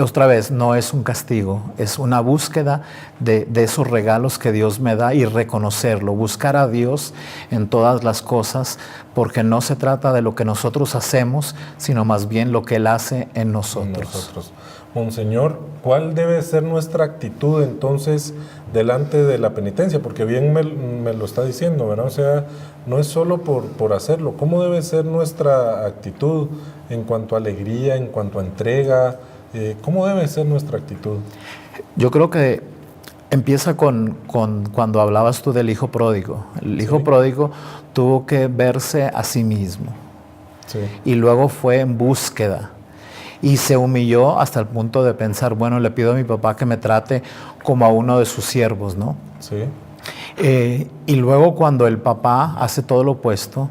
otra vez, no es un castigo, es una búsqueda de esos regalos que Dios me da y reconocerlo, buscar a Dios en todas las cosas, porque no se trata de lo que nosotros hacemos, sino más bien lo que Él hace en nosotros. Monseñor, ¿cuál debe ser nuestra actitud entonces delante de la penitencia? Porque bien me lo está diciendo, ¿verdad? O sea, no es solo por hacerlo. ¿Cómo debe ser nuestra actitud en cuanto a alegría, en cuanto a entrega? ¿Cómo debe ser nuestra actitud? Yo creo que empieza con cuando hablabas tú del hijo pródigo. El hijo pródigo tuvo que verse a sí mismo. Sí. Y luego fue en búsqueda. Y se humilló hasta el punto de pensar, bueno, le pido a mi papá que me trate como a uno de sus siervos, ¿no? Sí. Y luego cuando el papá hace todo lo opuesto,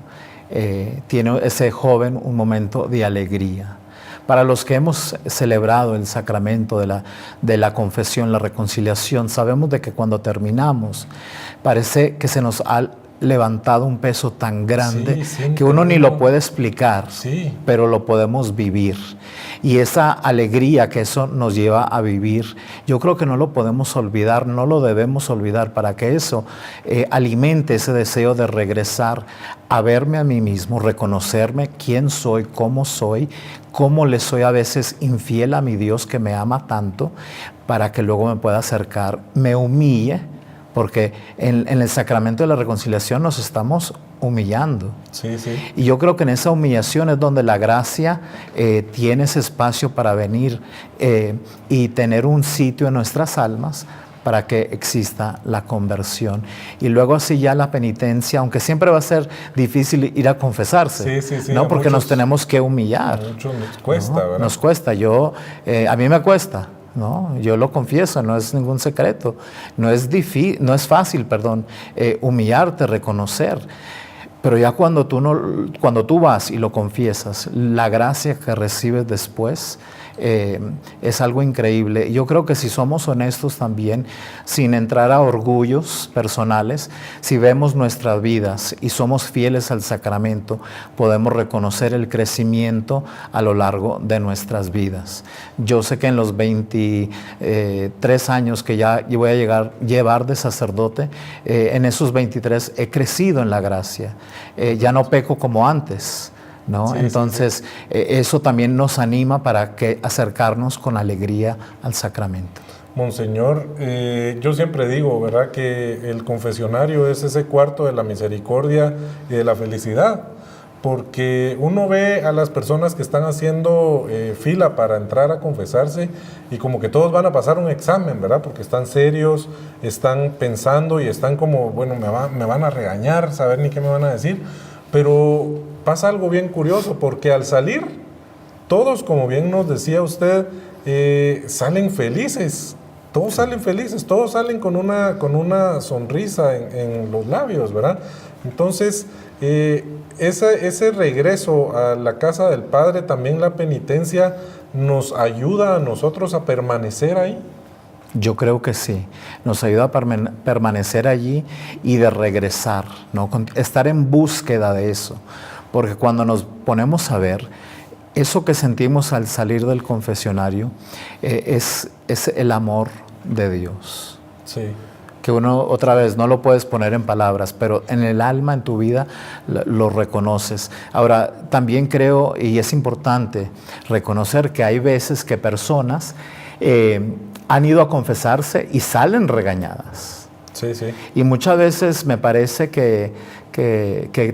tiene ese joven un momento de alegría. Para los que hemos celebrado el sacramento de la confesión, la reconciliación, sabemos de que cuando terminamos, parece que se nos ha levantado un peso tan grande que uno ni lo puede explicar, pero lo podemos vivir. Y esa alegría que eso nos lleva a vivir, yo creo que no lo podemos olvidar, no lo debemos olvidar, para que eso alimente ese deseo de regresar a verme a mí mismo, reconocerme quién soy, cómo le soy a veces infiel a mi Dios que me ama tanto, para que luego me pueda acercar, me humille, porque en el sacramento de la reconciliación nos estamos humillando. Sí, sí. Y yo creo que en esa humillación es donde la gracia tiene ese espacio para venir y tener un sitio en nuestras almas para que exista la conversión. Y luego así ya la penitencia, aunque siempre va a ser difícil ir a confesarse, ¿no? Porque nos tenemos que humillar. Mucho nos cuesta, ¿verdad? Nos cuesta. A mí me cuesta. ¿No? Yo lo confieso, no es ningún secreto, no es fácil, humillarte, reconocer, pero ya cuando tú vas y lo confiesas, la gracia que recibes después es algo increíble. Yo creo que si somos honestos también, sin entrar a orgullos personales, si vemos nuestras vidas y somos fieles al sacramento, podemos reconocer el crecimiento a lo largo de nuestras vidas. Yo sé que en los 23 años que ya voy a llevar de sacerdote, en esos 23 he crecido en la gracia. Ya no peco como antes, ¿no? Sí, entonces, eso también nos anima para acercarnos con alegría al sacramento. Monseñor, yo siempre digo, ¿verdad?, que el confesionario es ese cuarto de la misericordia y de la felicidad, porque uno ve a las personas que están haciendo fila para entrar a confesarse y como que todos van a pasar un examen, ¿verdad?, porque están serios, están pensando y están como, bueno, me van a regañar, saber ni qué me van a decir, pero pasa algo bien curioso, porque al salir, todos, como bien nos decía usted, salen felices. Todos salen felices, todos salen con una sonrisa en los labios, ¿verdad? Entonces, ese regreso a la casa del Padre, también la penitencia, ¿nos ayuda a nosotros a permanecer ahí? Yo creo que sí, nos ayuda a permanecer allí y de regresar, ¿no? Estar en búsqueda de eso, porque cuando nos ponemos a ver, eso que sentimos al salir del confesionario es el amor de Dios. Sí. Que uno, otra vez, no lo puedes poner en palabras, pero en el alma, en tu vida, lo reconoces. Ahora, también creo, y es importante reconocer que hay veces que personas han ido a confesarse y salen regañadas. Sí, sí. Y muchas veces me parece que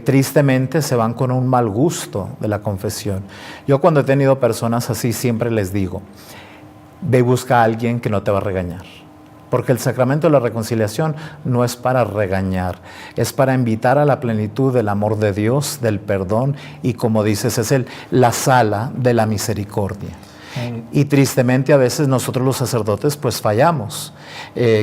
tristemente se van con un mal gusto de la confesión. Yo cuando he tenido personas así siempre les digo, ve y busca a alguien que no te va a regañar. Porque el sacramento de la reconciliación no es para regañar, es para invitar a la plenitud del amor de Dios, del perdón y, como dices, es la sala de la misericordia. Y tristemente a veces nosotros los sacerdotes pues fallamos,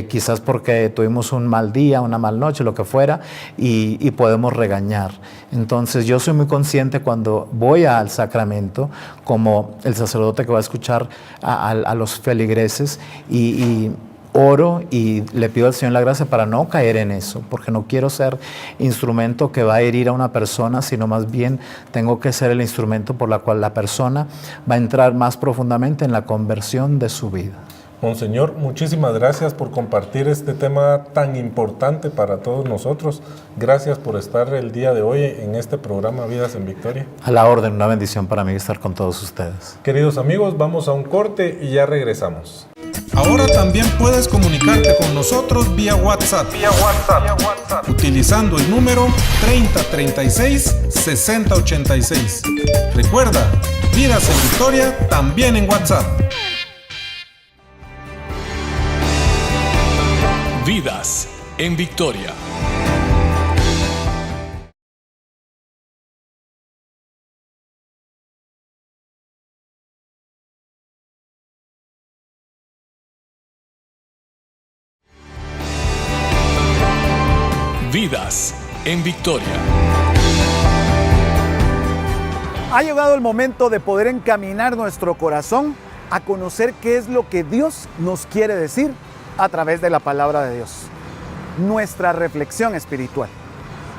quizás porque tuvimos un mal día, una mal noche, lo que fuera, y podemos regañar. Entonces yo soy muy consciente cuando voy al sacramento, como el sacerdote que va a escuchar a los feligreses, y oro y le pido al Señor la gracia para no caer en eso, porque no quiero ser instrumento que va a herir a una persona, sino más bien tengo que ser el instrumento por la cual la persona va a entrar más profundamente en la conversión de su vida. Monseñor, muchísimas gracias por compartir este tema tan importante para todos nosotros. Gracias por estar el día de hoy en este programa Vidas en Victoria. A la orden, una bendición para mí estar con todos ustedes. Queridos amigos, vamos a un corte y ya regresamos. Ahora también puedes comunicarte con nosotros vía WhatsApp. Utilizando el número 3036-6086. Recuerda, Vidas en Victoria también en WhatsApp. Vidas en Victoria. Vidas en Victoria. Ha llegado el momento de poder encaminar nuestro corazón a conocer qué es lo que Dios nos quiere decir a través de la palabra de Dios, nuestra reflexión espiritual.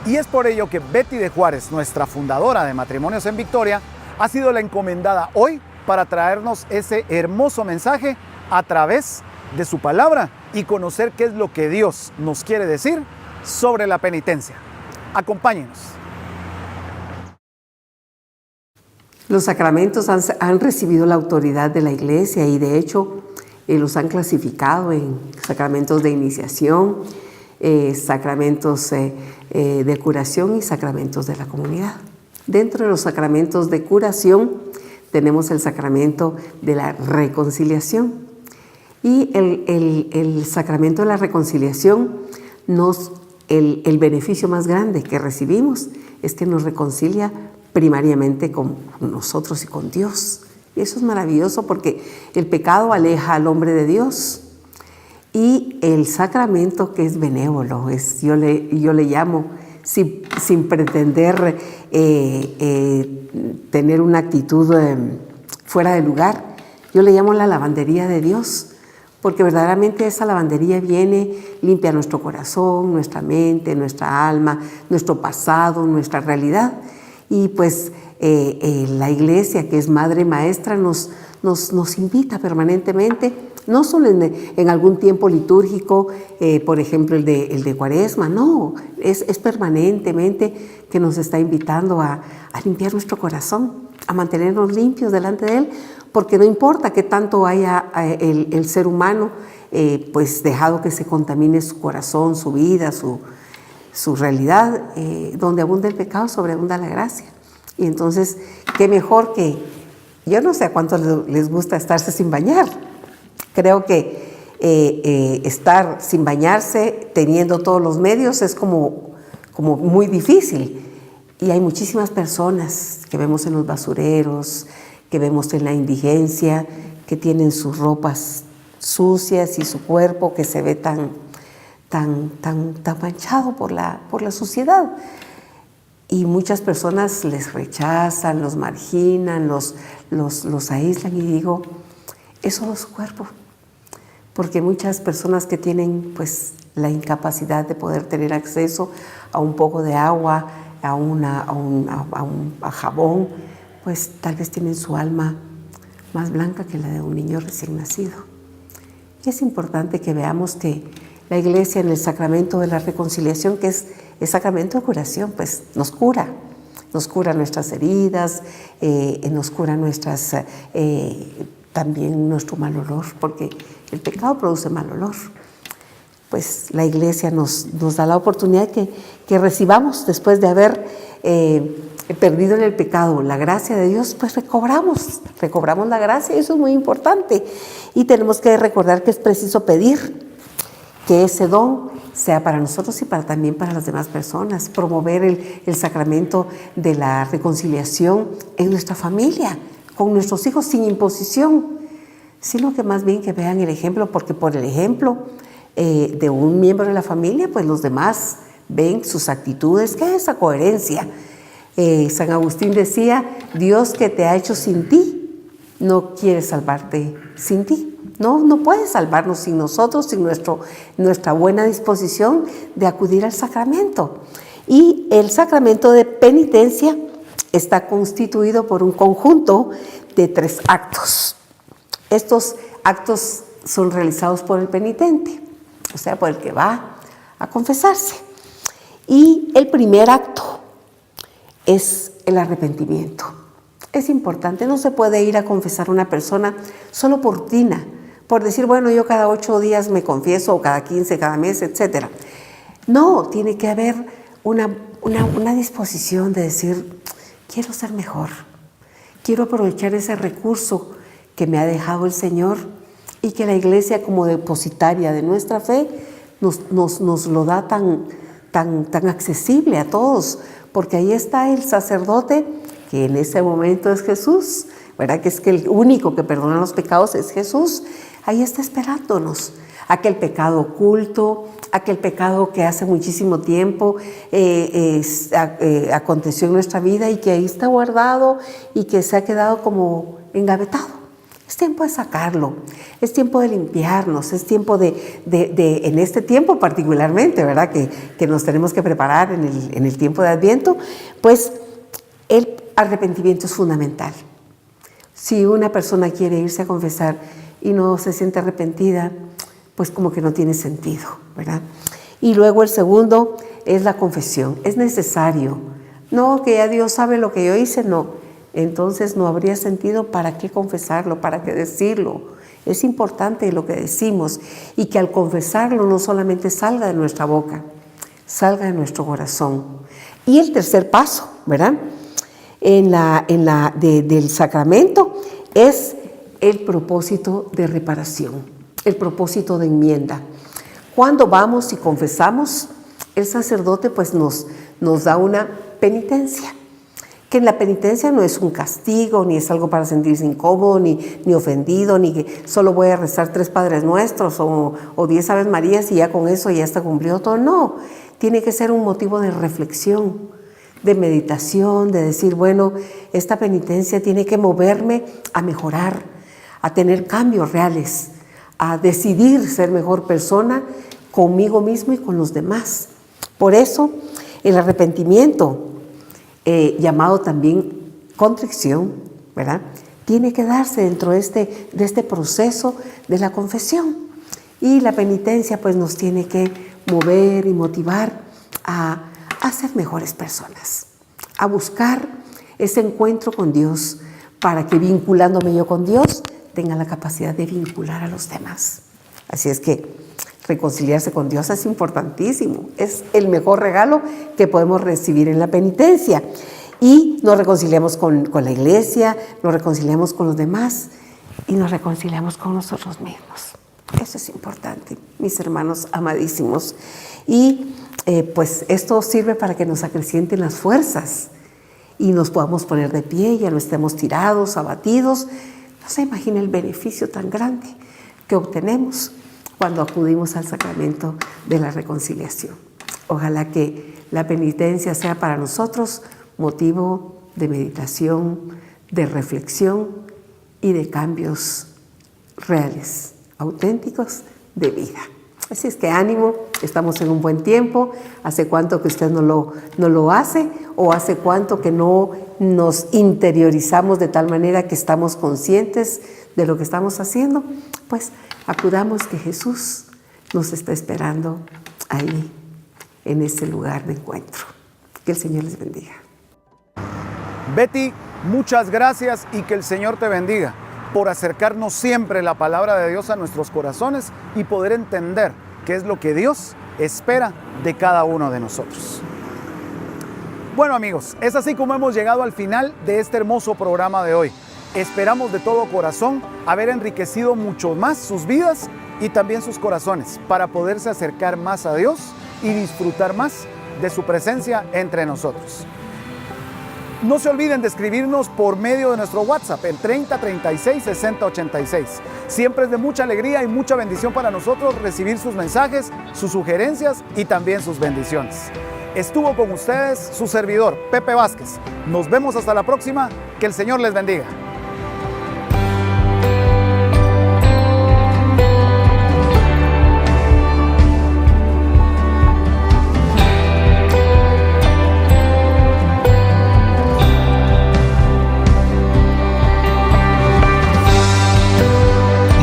Y es por ello que Betty de Juárez, nuestra fundadora de Matrimonios en Victoria, ha sido la encomendada hoy para traernos ese hermoso mensaje a través de su palabra y conocer qué es lo que Dios nos quiere decir sobre la penitencia. Acompáñenos. Los sacramentos han recibido la autoridad de la Iglesia y de hecho los han clasificado en sacramentos de iniciación, sacramentos de curación y sacramentos de la comunidad. Dentro de los sacramentos de curación tenemos el sacramento de la reconciliación y el sacramento de la reconciliación el beneficio más grande que recibimos es que nos reconcilia primariamente con nosotros y con Dios. Y eso es maravilloso porque el pecado aleja al hombre de Dios. Y el sacramento que es benévolo, yo le llamo, sin pretender tener una actitud fuera de lugar, Yo le llamo la lavandería de Dios, porque verdaderamente esa lavandería viene, limpia nuestro corazón, nuestra mente, nuestra alma, nuestro pasado, nuestra realidad. Y pues la iglesia, que es madre maestra, nos invita permanentemente, no solo en algún tiempo litúrgico, por ejemplo el de Cuaresma, no, es permanentemente que nos está invitando a limpiar nuestro corazón, a mantenernos limpios delante de Él, porque no importa qué tanto haya el ser humano pues dejado que se contamine su corazón, su vida, su realidad, donde abunda el pecado, sobreabunda la gracia. Y entonces, qué mejor que, yo no sé a cuántos les gusta estarse sin bañar. Creo que estar sin bañarse, teniendo todos los medios, es como muy difícil. Y hay muchísimas personas que vemos en los basureros, que vemos en la indigencia, que tienen sus ropas sucias y su cuerpo que se ve tan manchado por la suciedad. Y muchas personas les rechazan, los marginan, los aíslan, y digo, eso no es su cuerpo. Porque muchas personas que tienen pues la incapacidad de poder tener acceso a un poco de agua, a jabón, pues tal vez tienen su alma más blanca que la de un niño recién nacido. Y es importante que veamos que la Iglesia, en el sacramento de la reconciliación, que es el sacramento de curación, pues nos cura nuestras heridas, nos cura también nuestro mal olor, porque el pecado produce mal olor. Pues la Iglesia nos da la oportunidad que recibamos, después de haber perdido en el pecado la gracia de Dios, pues recobramos la gracia, y eso es muy importante. Y tenemos que recordar que es preciso pedir que ese don sea para nosotros y también para las demás personas, promover el sacramento de la reconciliación en nuestra familia, con nuestros hijos, sin imposición, sino que más bien que vean el ejemplo, porque por el ejemplo de un miembro de la familia, pues los demás ven sus actitudes, que es esa coherencia. San Agustín decía, Dios que te ha hecho sin ti, no quiere salvarte sin ti. No puede salvarnos sin nosotros, sin nuestra buena disposición de acudir al sacramento. Y el sacramento de penitencia está constituido por un conjunto de 3 actos. Estos actos son realizados por el penitente, o sea, por el que va a confesarse. Y el primer acto es el arrepentimiento. Es importante, no se puede ir a confesar a una persona solo por rutina, por decir, bueno, yo cada 8 días me confieso, o cada 15, cada mes, etc. No, tiene que haber una disposición de decir, quiero ser mejor, quiero aprovechar ese recurso que me ha dejado el Señor, y que la Iglesia, como depositaria de nuestra fe, nos lo da tan accesible a todos, porque ahí está el sacerdote, que en ese momento es Jesús, ¿verdad? Que es que el único que perdona los pecados es Jesús. Ahí está esperándonos. Aquel pecado oculto, aquel pecado que hace muchísimo tiempo aconteció en nuestra vida, y que ahí está guardado y que se ha quedado como engavetado. Es tiempo de sacarlo, es tiempo de limpiarnos, es tiempo en este tiempo particularmente, ¿verdad? Que nos tenemos que preparar en el tiempo de Adviento, pues el arrepentimiento es fundamental. Si una persona quiere irse a confesar y no se siente arrepentida, pues como que no tiene sentido, ¿verdad? Y luego el segundo es la confesión. Es necesario. No, que ya Dios sabe lo que yo hice, no. Entonces no habría sentido para qué confesarlo, para qué decirlo. Es importante lo que decimos, y que al confesarlo no solamente salga de nuestra boca, salga de nuestro corazón. Y el tercer paso, ¿verdad? Del sacramento es el propósito de reparación, el propósito de enmienda. Cuando vamos y confesamos, el sacerdote pues nos da una penitencia, que en la penitencia no es un castigo, ni es algo para sentirse incómodo, ni ofendido, ni que solo voy a rezar 3 Padres Nuestros o 10 Aves Marías y ya con eso ya está cumplido todo. No, tiene que ser un motivo de reflexión, de meditación, de decir, bueno, esta penitencia tiene que moverme a mejorar, a tener cambios reales, a decidir ser mejor persona conmigo mismo y con los demás. Por eso, el arrepentimiento, llamado también contrición, ¿verdad?, tiene que darse dentro de este proceso de la confesión. Y la penitencia pues nos tiene que mover y motivar a ser mejores personas, a buscar ese encuentro con Dios, para que vinculándome yo con Dios tenga la capacidad de vincular a los demás. Así es que reconciliarse con Dios es importantísimo, es el mejor regalo que podemos recibir en la penitencia. Y nos reconciliamos con la iglesia, nos reconciliamos con los demás y nos reconciliamos con nosotros mismos. Eso es importante, mis hermanos amadísimos. Y pues esto sirve para que nos acrecienten las fuerzas y nos podamos poner de pie, ya no estemos tirados, abatidos. No se imagina el beneficio tan grande que obtenemos cuando acudimos al sacramento de la reconciliación. Ojalá que la penitencia sea para nosotros motivo de meditación, de reflexión y de cambios reales, auténticos de vida. Así es que ánimo, estamos en un buen tiempo. ¿Hace cuánto que usted no lo hace? ¿O hace cuánto que no nos interiorizamos de tal manera que estamos conscientes de lo que estamos haciendo? Pues acudamos, que Jesús nos está esperando ahí, en ese lugar de encuentro. Que el Señor les bendiga. Betty, muchas gracias y que el Señor te bendiga por acercarnos siempre la palabra de Dios a nuestros corazones y poder entender qué es lo que Dios espera de cada uno de nosotros. Bueno amigos, es así como hemos llegado al final de este hermoso programa de hoy. Esperamos de todo corazón haber enriquecido mucho más sus vidas y también sus corazones para poderse acercar más a Dios y disfrutar más de su presencia entre nosotros. No se olviden de escribirnos por medio de nuestro WhatsApp en 30 36 60 86. Siempre es de mucha alegría y mucha bendición para nosotros recibir sus mensajes, sus sugerencias y también sus bendiciones. Estuvo con ustedes su servidor, Pepe Vázquez. Nos vemos hasta la próxima. Que el Señor les bendiga.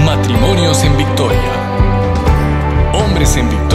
Matrimonios en Victoria. Hombres en Victoria.